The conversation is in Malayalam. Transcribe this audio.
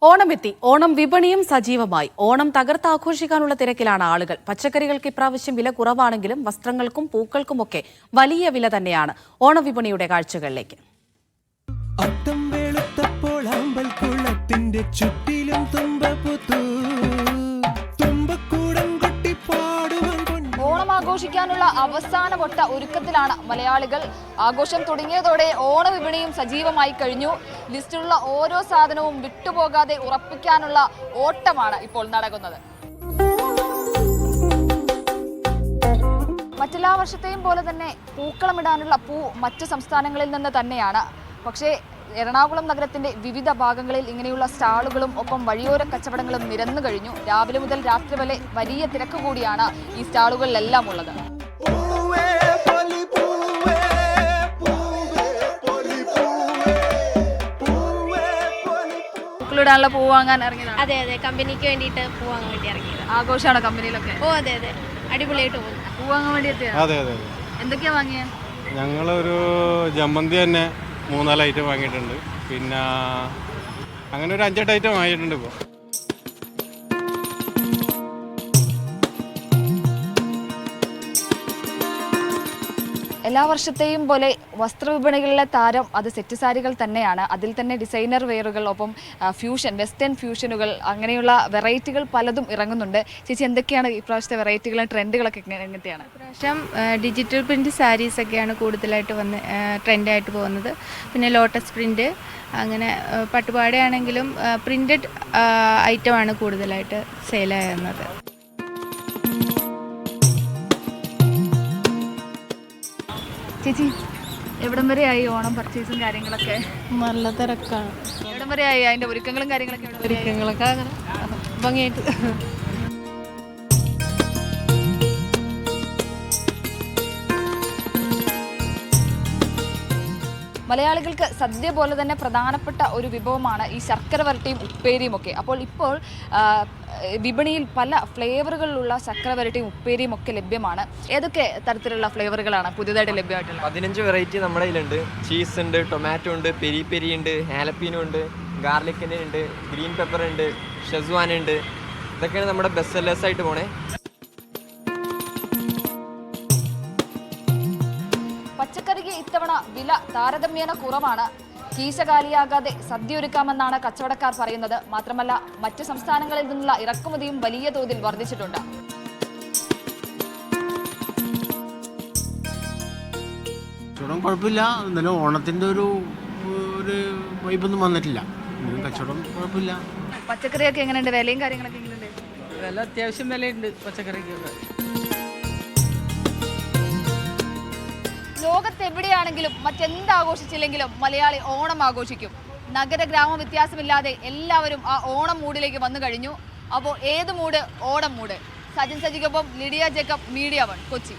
ഓണമെത്തി. ഓണം വിപണിയും സജീവമായി. ഓണം തകർത്താഘോഷിക്കാനുള്ള തിരക്കിലാണ് ആളുകൾ. പച്ചക്കറികൾക്ക് ഇപ്രാവശ്യം വില കുറവാണെങ്കിലും വസ്ത്രങ്ങൾക്കും പൂക്കൾക്കുമൊക്കെ വലിയ വില തന്നെയാണ്. ഓണവിപണിയുടെ കാഴ്ചകളിലേക്ക്. ആഘോഷിക്കാനുള്ള അവസാനവട്ട ഒരുക്കത്തിലാണ് മലയാളികൾ. ആഘോഷം തുടങ്ങിയതോടെ ഓണവിപണിയും സജീവമായി കഴിഞ്ഞു. ലിസ്റ്റിലുള്ള ഓരോ സാധനവും വിട്ടുപോകാതെ ഉറപ്പിക്കാനുള്ള ഓട്ടമാണ് ഇപ്പോൾ നടക്കുന്നത്. മറ്റെല്ലാ വർഷത്തെയും പോലെ തന്നെ പൂക്കളമിടാനുള്ള പൂ മറ്റു സംസ്ഥാനങ്ങളിൽ നിന്ന് തന്നെയാണ്. പക്ഷേ എറണാകുളം നഗരത്തിന്റെ വിവിധ ഭാഗങ്ങളിൽ ഇങ്ങനെയുള്ള സ്റ്റാളുകളും ഒപ്പം വഴിയോര കച്ചവടങ്ങളും നിരന്നു കഴിഞ്ഞു. രാവിലെ മുതൽ രാത്രി വരെ വലിയ തിരക്ക് കൂടിയാണ് ഈ സ്റ്റാളുകളിലെല്ലാം ഉള്ളത്. പൂക്കളിടാനുള്ള പൂ വാങ്ങാൻ ഇറങ്ങിയതാണ്. അതെ അതെ, കമ്പനിക്ക് വേണ്ടിയിട്ട് പൂ വാങ്ങാൻ വേണ്ടി ഇറങ്ങിയത്. ആഘോഷമാണ് കമ്പനിയിലൊക്കെ. ഓ അതെ അതെ, അടിപൊളിയായിട്ട് പോകുന്നു. പൂ വാങ്ങാൻ വേണ്ടി എത്തിയാണ്. അതെ അതെ. എന്തൊക്കെയാ വാങ്ങിയത്? ഞങ്ങളൊരു ജമന്തി തന്നെ 3-4 ഐറ്റം വാങ്ങിയിട്ടുണ്ട്. പിന്നെ അങ്ങനെ ഒരു 5-8 ഐറ്റം വാങ്ങിയിട്ടുണ്ട് ഇപ്പോൾ. എല്ലാ വർഷത്തെയും പോലെ വസ്ത്രവിപണികളിലെ താരം അത് സെറ്റ് സാരികൾ തന്നെയാണ്. അതിൽ തന്നെ ഡിസൈനർ വെയറുകൾ, ഒപ്പം ഫ്യൂഷൻ, വെസ്റ്റേൺ ഫ്യൂഷനുകൾ, അങ്ങനെയുള്ള വെറൈറ്റികൾ പലതും ഇറങ്ങുന്നുണ്ട്. ചേച്ചി, എന്തൊക്കെയാണ് ഇപ്രാവശ്യത്തെ വെറൈറ്റികളും ട്രെൻഡുകളൊക്കെ എങ്ങനെയാണ്? ഇപ്രാവശ്യം ഡിജിറ്റൽ പ്രിൻറ്റ് സാരീസൊക്കെയാണ് കൂടുതലായിട്ട് ട്രെൻഡായിട്ട് പോകുന്നത്. പിന്നെ ലോട്ടസ് പ്രിൻറ്റ്, അങ്ങനെ പട്ടുപാടയാണെങ്കിലും പ്രിൻറ്റഡ് ഐറ്റമാണ് കൂടുതലായിട്ട് സെയിലാകുന്നത്. ചേച്ചി, എവിടം വരെയായി ഓണം പർച്ചേസും കാര്യങ്ങളൊക്കെ? നല്ല തിരക്കാണ്. എവിടം വരെയായി അതിൻ്റെ ഒരുക്കങ്ങളും കാര്യങ്ങളൊക്കെ? ഒരുക്കങ്ങളൊക്കെ അങ്ങനെ ഭംഗിയായിട്ട്. മലയാളികൾക്ക് സദ്യ പോലെ തന്നെ പ്രധാനപ്പെട്ട ഒരു വിഭവമാണ് ഈ ശർക്കര വരട്ടിയും ഉപ്പേരിയും ഒക്കെ. അപ്പോൾ ഇപ്പോൾ വിപണിയിൽ പല ഫ്ലേവറുകളിലുള്ള ശർക്കര വരട്ടിയും ഉപ്പേരിയും ഒക്കെ ലഭ്യമാണ്. ഏതൊക്കെ തരത്തിലുള്ള ഫ്ലേവറുകളാണ് പുതിയതായിട്ട് ലഭ്യമായിട്ടുള്ളത്? 15 വെറൈറ്റി നമ്മുടെ കയ്യിലുണ്ട്. ചീസ് ഉണ്ട്, ടൊമാറ്റോ ഉണ്ട്, പെരി പെരി ഉണ്ട്, ഹാലപ്പീനോ ഉണ്ട്, ഗാർലിക്കിൻ്റെ ഉണ്ട്, ഗ്രീൻ പെപ്പർ ഉണ്ട്, ഷെസ്വാൻ ഉണ്ട്. ഇതൊക്കെയാണ് നമ്മുടെ ബെസ്റ്റ് സെല്ലേഴ്സ് ആയിട്ട് പോണേ. പച്ചക്കറിക്ക് ഇത്തവണ വില താരതമ്യേന കുറവാണ്. കീശ കാലിയാകാതെ സദ്യ ഒരുക്കാമെന്നാണ് കച്ചവടക്കാർ പറയുന്നത്. മാത്രമല്ല, മറ്റ് സംസ്ഥാനങ്ങളിൽ നിന്നുള്ള ഇറക്കുമതിയും വലിയ തോതിൽ വർദ്ധിച്ചിട്ടുണ്ട്. കച്ചവടം കുഴപ്പമില്ല. എന്നാലും ഓണത്തിൻ്റെ ഒരു വൈബൊന്നും വന്നിട്ടില്ല. കച്ചവടം കുഴപ്പമില്ല. പച്ചക്കറിയൊക്കെ എങ്ങനെയുണ്ട്? വിലയും കാര്യങ്ങളൊക്കെ എങ്ങനെയുണ്ട്? വില അത്യാവശ്യം വിലയുണ്ട് പച്ചക്കറിക്കൊക്കെ. ലോകത്തെവിടെയാണെങ്കിലും മറ്റെന്ത് ആഘോഷിച്ചില്ലെങ്കിലും മലയാളി ഓണം ആഘോഷിക്കും. നഗര ഗ്രാമ വ്യത്യാസമില്ലാതെ എല്ലാവരും ആ ഓണം മൂഡിലേക്ക് വന്നു കഴിഞ്ഞു. അപ്പോൾ ഏത് മൂഡ്? ഓണം മൂഡ്. സജിൻ സജിക്കൊപ്പം ലിഡിയ ജേക്കബ്, മീഡിയ 1, കൊച്ചി.